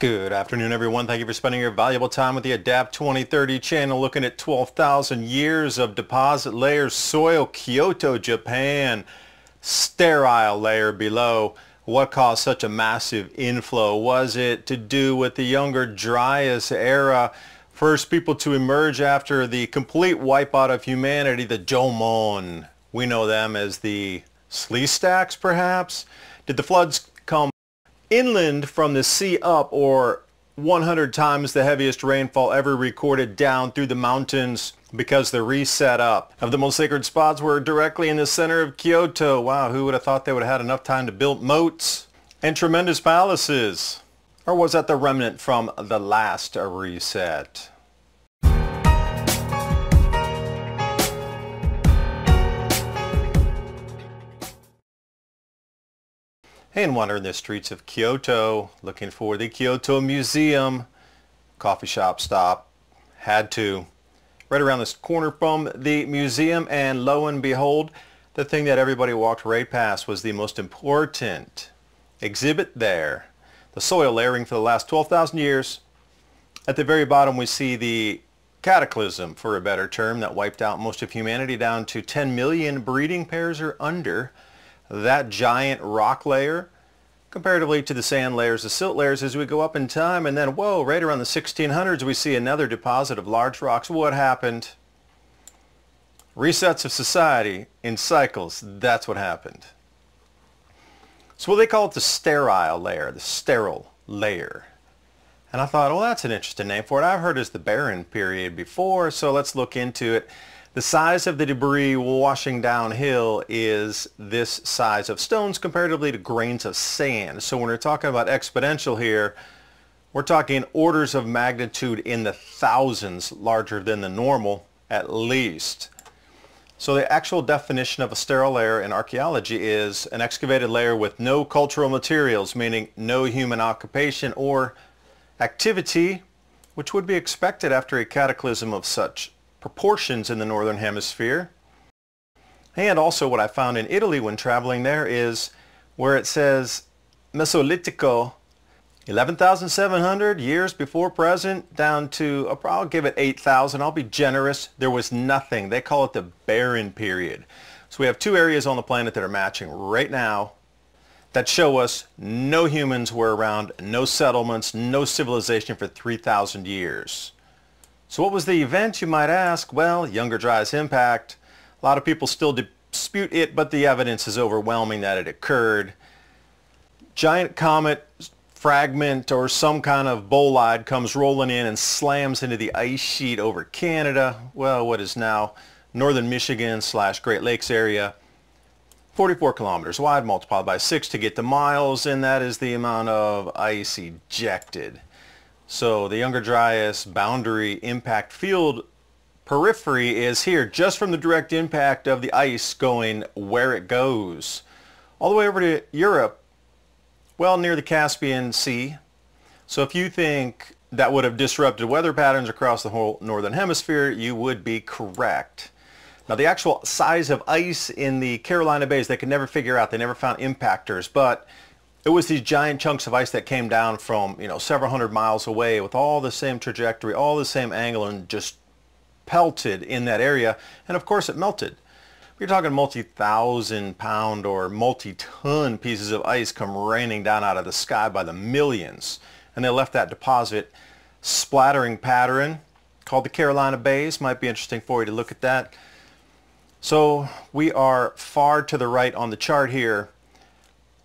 Good afternoon, everyone. Thank you for spending your valuable time with the Adapt 2030 channel, looking at 12,000 years of deposit layers, soil, Kyoto, Japan, sterile layer below. What caused such a massive inflow? Was it to do with the Younger Dryas era? First people to emerge after the complete wipeout of humanity, the Jomon. We know them as the slee stacks, perhaps? Did the floods come inland from the sea up, or 100 times the heaviest rainfall ever recorded down through the mountains because the reset up of the most sacred spots were directly in the center of Kyoto? Wow, who would have thought they would have had enough time to build moats and tremendous palaces? Or was that the remnant from the last reset? And wandering the streets of Kyoto, looking for the Kyoto Museum. Coffee shop stop, had to. Right around this corner from the museum, and lo and behold, the thing that everybody walked right past was the most important exhibit there. The soil layering for the last 12,000 years. At the very bottom we see the cataclysm, for a better term, that wiped out most of humanity down to 10 million breeding pairs or under. That giant rock layer comparatively to the sand layers, the silt layers as we go up in time, and then whoa, right around the 1600s we see another deposit of large rocks. What happened? Resets of society in cycles. That's what happened. So they call it the sterile layer, the sterile layer. And I thought, well, that's an interesting name for it. I've heard it's the barren period before, so let's look into it. The size of the debris washing downhill is this size of stones comparatively to grains of sand. So when we're talking about exponential here, we're talking orders of magnitude in the thousands larger than the normal, at least. So the actual definition of a sterile layer in archaeology is an excavated layer with no cultural materials, meaning no human occupation or activity, which would be expected after a cataclysm of such proportions in the northern hemisphere. And also what I found in Italy when traveling there is where it says Mesolitico, 11,700 years before present, down to, I'll give it 8,000. I'll be generous. There was nothing. They call it the barren period. So we have two areas on the planet that are matching right now that show us no humans were around, no settlements, no civilization for 3,000 years. So what was the event, you might ask? Well, Younger Dryas impact. A lot of people still dispute it, but the evidence is overwhelming that it occurred. Giant comet fragment or some kind of bolide comes rolling in and slams into the ice sheet over Canada, well, what is now northern Michigan / Great Lakes area. 44 kilometers wide, multiplied by 6 to get to miles, and that is the amount of ice ejected. So the Younger Dryas boundary impact field periphery is here just from the direct impact of the ice going where it goes. All the way over to Europe, well, near the Caspian Sea. So if you think that would have disrupted weather patterns across the whole northern hemisphere, you would be correct. Now the actual size of ice in the Carolina Bays, they could never figure out. They never found impactors, but it was these giant chunks of ice that came down from, several hundred miles away with all the same trajectory, all the same angle, and just pelted in that area. And of course it melted. You're talking multi-thousand pound or multi-ton pieces of ice come raining down out of the sky by the millions. And they left that deposit splattering pattern called the Carolina Bays. Might be interesting for you to look at that. So we are far to the right on the chart here.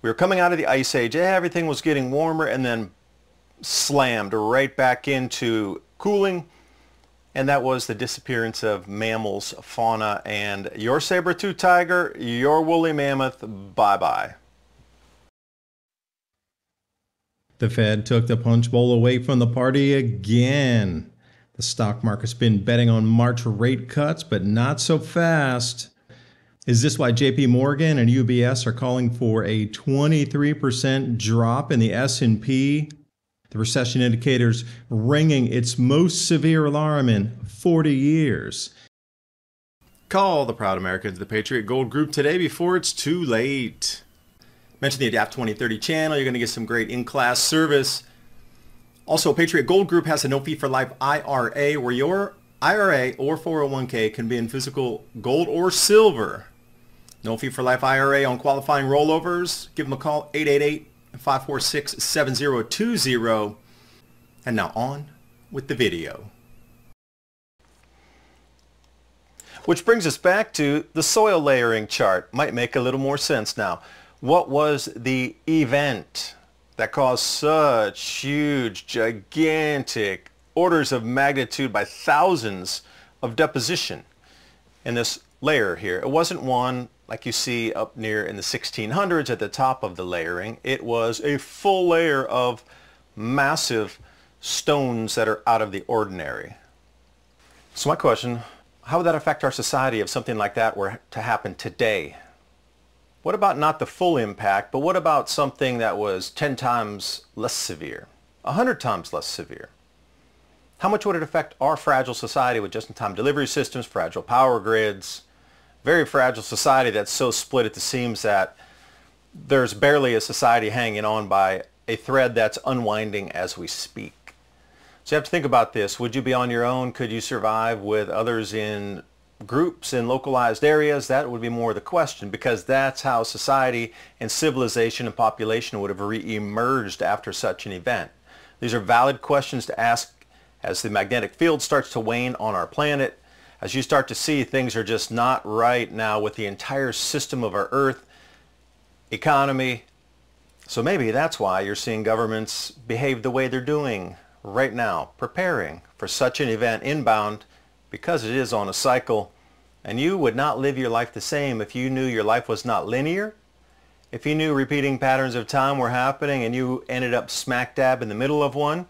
We were coming out of the Ice Age, everything was getting warmer, and then slammed right back into cooling, and that was the disappearance of mammals, fauna, and your saber-toothed tiger, your woolly mammoth, bye-bye. The Fed took the punch bowl away from the party again. The stock market's been betting on March rate cuts, but not so fast. Is this why JP Morgan and UBS are calling for a 23% drop in the S&P? The recession indicator's ringing its most severe alarm in 40 years. Call the proud Americans, the Patriot Gold Group today before it's too late. Mention the Adapt 2030 channel. You're going to get some great in-class service. Also, Patriot Gold Group has a no fee for life IRA where your IRA or 401k can be in physical gold or silver. No fee for life IRA on qualifying rollovers. Give them a call, 888-546-7020. And now on with the video. Which brings us back to the soil layering chart. Might make a little more sense now. What was the event that caused such huge, gigantic, orders of magnitude by thousands of deposition in this layer here? It wasn't one like you see up near in the 1600s at the top of the layering. It was a full layer of massive stones that are out of the ordinary. So my question, how would that affect our society if something like that were to happen today? What about not the full impact, but what about something that was 10 times less severe, 100 times less severe? How much would it affect our fragile society with just-in-time delivery systems, fragile power grids, very fragile society that's so split at the seams that there's barely a society hanging on by a thread that's unwinding as we speak? So you have to think about this. Would you be on your own? Could you survive with others in groups in localized areas? That would be more the question, because that's how society and civilization and population would have re-emerged after such an event. These are valid questions to ask as the magnetic field starts to wane on our planet, as you start to see things are just not right now with the entire system of our Earth, economy. So maybe that's why you're seeing governments behave the way they're doing right now, preparing for such an event inbound, because it is on a cycle. And you would not live your life the same if you knew your life was not linear. If you knew repeating patterns of time were happening and you ended up smack dab in the middle of one,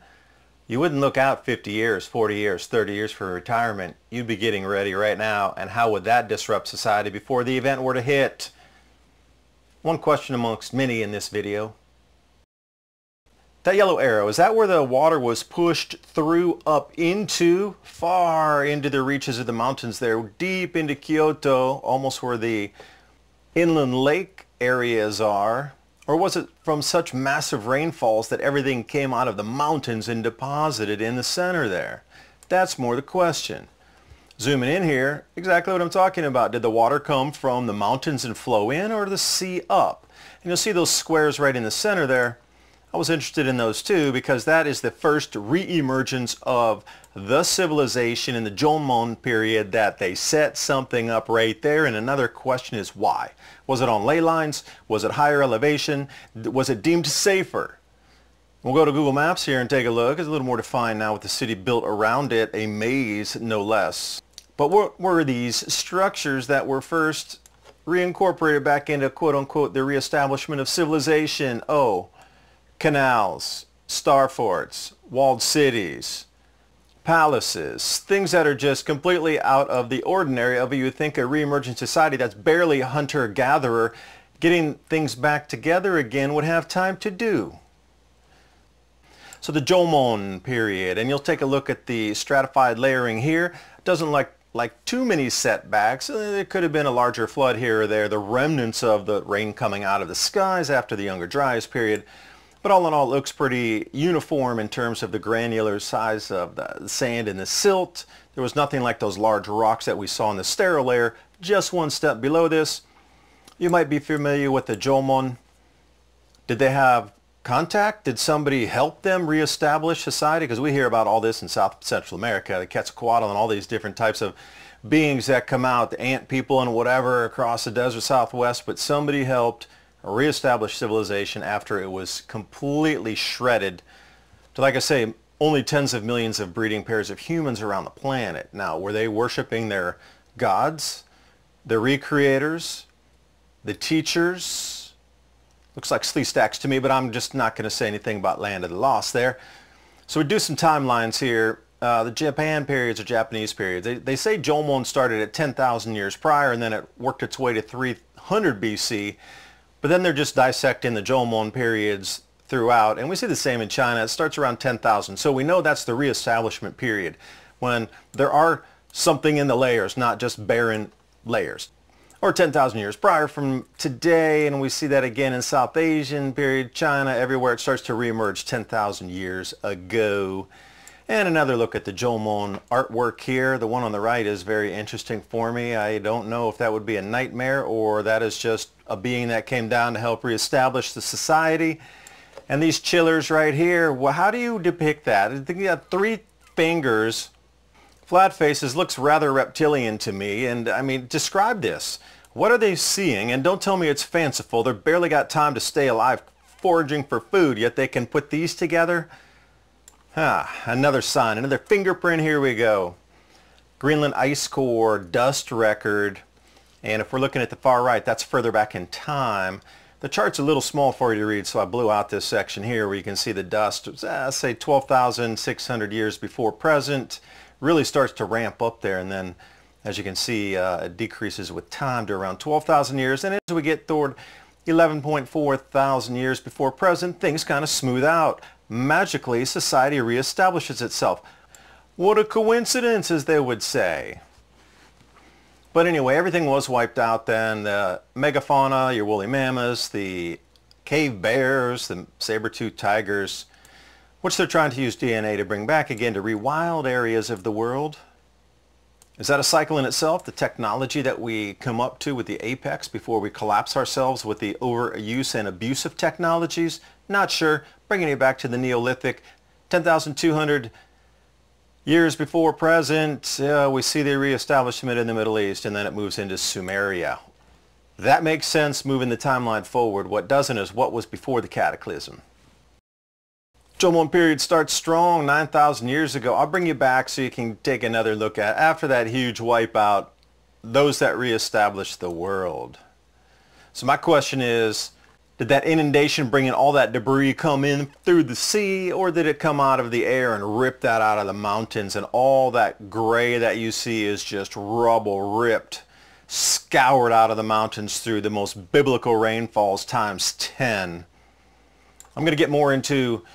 you wouldn't look out 50 years, 40 years, 30 years for retirement. You'd be getting ready right now. And how would that disrupt society before the event were to hit? One question amongst many in this video. That yellow arrow, is that where the water was pushed through up into, far into the reaches of the mountains there, deep into Kyoto, almost where the inland lake areas are? Or was it from such massive rainfalls that everything came out of the mountains and deposited in the center there? That's more the question. Zooming in here, exactly what I'm talking about. Did the water come from the mountains and flow in, or the sea up? And you'll see those squares right in the center there. I was interested in those too, because that is the first re-emergence of the civilization in the Jomon period, that they set something up right there. And another question is why? Was it on ley lines? Was it higher elevation? Was it deemed safer? We'll go to Google Maps here and take a look. It's a little more defined now with the city built around it, a maze no less. But what were these structures that were first reincorporated back into quote-unquote the reestablishment of civilization? Oh, canals, star forts, walled cities, palaces, things that are just completely out of the ordinary of, you would think, a re-emergent society that's barely a hunter-gatherer. Getting things back together again would have time to do. So the Jomon period, and you'll take a look at the stratified layering here. It doesn't like too many setbacks. There could have been a larger flood here or there, the remnants of the rain coming out of the skies after the Younger Dryas period. But all in all, it looks pretty uniform in terms of the granular size of the sand and the silt. There was nothing like those large rocks that we saw in the sterile layer. Just one step below this. You might be familiar with the Jomon. Did they have contact? Did somebody help them reestablish society? Because we hear about all this in South Central America, the Quetzalcoatl and all these different types of beings that come out, the ant people and whatever across the desert Southwest. But somebody helped reestablish civilization after it was completely shredded to, like I say, only tens of millions of breeding pairs of humans around the planet. Now, were they worshiping their gods, the recreators, the teachers? Looks like slee stacks to me, but I'm just not going to say anything about Land of the Lost there. So we do some timelines here. The Japan periods or Japanese periods. They say Jomon started at 10,000 years prior, and then it worked its way to 300 BC. But then they're just dissecting the Jomon periods throughout, and we see the same in China. It starts around 10,000. So we know that's the reestablishment period, when there are something in the layers, not just barren layers. or 10,000 years prior from today, and we see that again in South Asian period, China, everywhere it starts to reemerge 10,000 years ago. And another look at the Jomon artwork here. The one on the right is very interesting for me. I don't know if that would be a nightmare or that is just a being that came down to help reestablish the society. And these chillers right here, well, how do you depict that? I think you have 3 fingers, flat faces, looks rather reptilian to me. And I mean, describe this. What are they seeing? And don't tell me it's fanciful. They've barely got time to stay alive foraging for food, yet they can put these together. Another sign, another fingerprint. Here we go. Greenland ice core, dust record. And if we're looking at the far right, that's further back in time. The chart's a little small for you to read, so I blew out this section here where you can see the dust. Say 12,600 years before present. Really starts to ramp up there, and then as you can see, it decreases with time to around 12,000 years. And as we get toward 11.4 thousand years before present, things kind of smooth out. Magically, society reestablishes itself. What a coincidence, as they would say. But anyway, everything was wiped out then. The megafauna, your woolly mammoths, the cave bears, the saber-toothed tigers, which they're trying to use DNA to bring back again to rewild areas of the world. Is that a cycle in itself? The technology that we come up to with the apex before we collapse ourselves with the overuse and abuse of technologies? Not sure. Bringing it back to the Neolithic, 10,200 years before present, we see the reestablishment in the Middle East, and then it moves into Sumeria. That makes sense moving the timeline forward. What doesn't is what was before the cataclysm. Jomon period starts strong 9,000 years ago. I'll bring you back so you can take another look at, after that huge wipeout, those that reestablished the world. So my question is, did that inundation bringing all that debris come in through the sea, or did it come out of the air and rip that out of the mountains, and all that gray that you see is just rubble ripped, scoured out of the mountains through the most biblical rainfalls times 10? I'm going to get more into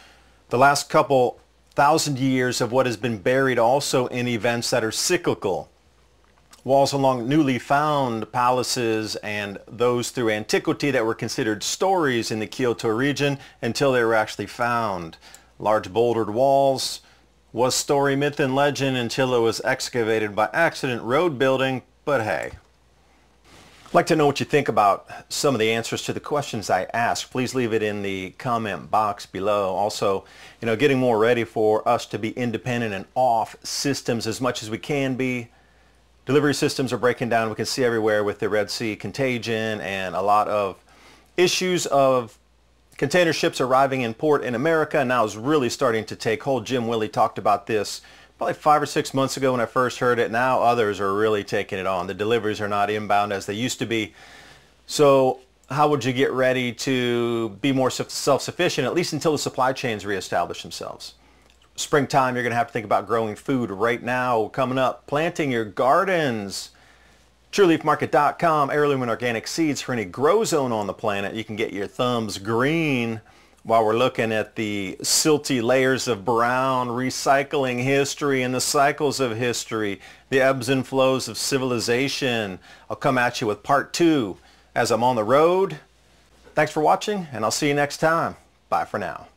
the last couple thousand years of what has been buried also in events that are cyclical. Walls along newly found palaces and those through antiquity that were considered stories in the Kyoto region until they were actually found. Large bouldered walls was story, myth, and legend until it was excavated by accident road building, but hey. I'd like to know what you think about some of the answers to the questions I asked. Please leave it in the comment box below. Also, getting more ready for us to be independent and off systems as much as we can be. Delivery systems are breaking down. We can see everywhere with the Red Sea contagion and a lot of issues of container ships arriving in port in America. And now is really starting to take hold. Jim Willie talked about this probably 5 or 6 months ago when I first heard it. Now others are really taking it on. The deliveries are not inbound as they used to be. So how would you get ready to be more self-sufficient, at least until the supply chains reestablish themselves? Springtime, you're going to have to think about growing food right now. Coming up, planting your gardens. TrueLeafMarket.com, heirloom and organic seeds for any grow zone on the planet. You can get your thumbs green while we're looking at the silty layers of brown, recycling history and the cycles of history, the ebbs and flows of civilization. I'll come at you with part 2 as I'm on the road. Thanks for watching, and I'll see you next time. Bye for now.